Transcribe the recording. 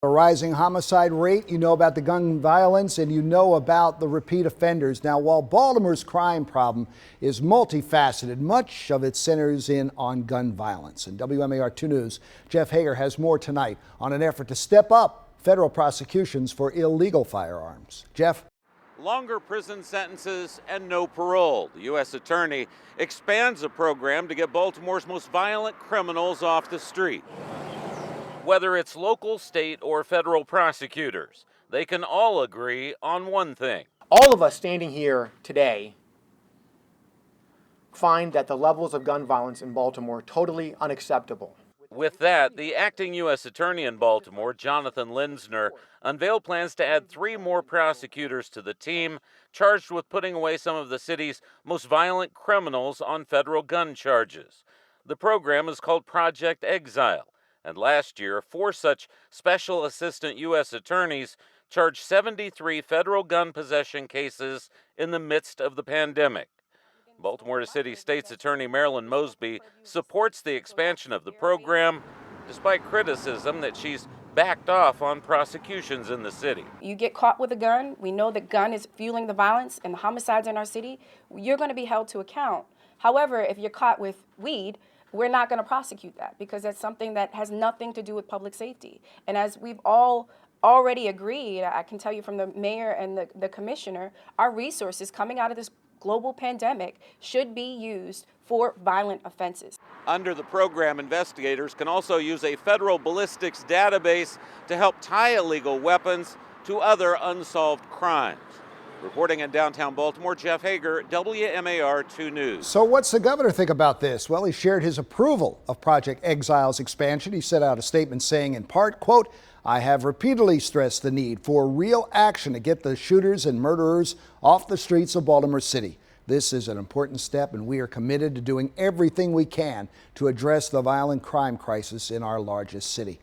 A rising homicide rate, you know about the gun violence, and you know about the repeat offenders. Now, while Baltimore's crime problem is multifaceted, much of it centers in on gun violence. And WMAR 2 News' Jeff Hager has more tonight on an effort to step up federal prosecutions for illegal firearms. Jeff? Longer prison sentences and no parole. The U.S. Attorney expands a program to get Baltimore's most violent criminals off the street. Whether it's local, state, or federal prosecutors, they can all agree on one thing. All of us standing here today find that the levels of gun violence in Baltimore totally unacceptable. With that, the acting U.S. Attorney in Baltimore, Jonathan LENZNER, unveiled plans to add 3 more prosecutors to the team charged with putting away some of the city's most violent criminals on federal gun charges. The program is called Project Exile. And last year, 4 such special assistant U.S. attorneys charged 73 federal gun possession cases in the midst of the pandemic. Baltimore City State's Attorney MARILYN MOSBY supports the expansion of the program, despite criticism that she's backed off on prosecutions in the city. You get caught with a gun, we know the gun is fueling the violence and the homicides in our city, you're going to be held to account. However, if you're caught with weed, we're not going to prosecute that because that's something that has nothing to do with public safety. And as we've all already agreed, I can tell you from the mayor and the commissioner, our resources coming out of this global pandemic should be used for violent offenses. Under the program, investigators can also use a federal ballistics database to help tie illegal weapons to other unsolved crimes. Reporting in downtown Baltimore, Jeff Hager, WMAR 2 News. So what's the governor think about this? Well, he shared his approval of Project Exile's expansion. He sent out a statement saying, in part, quote, "I have repeatedly stressed the need for real action to get the shooters and murderers off the streets of Baltimore City. This is an important step, and we are committed to doing everything we can to address the violent crime crisis in our largest city."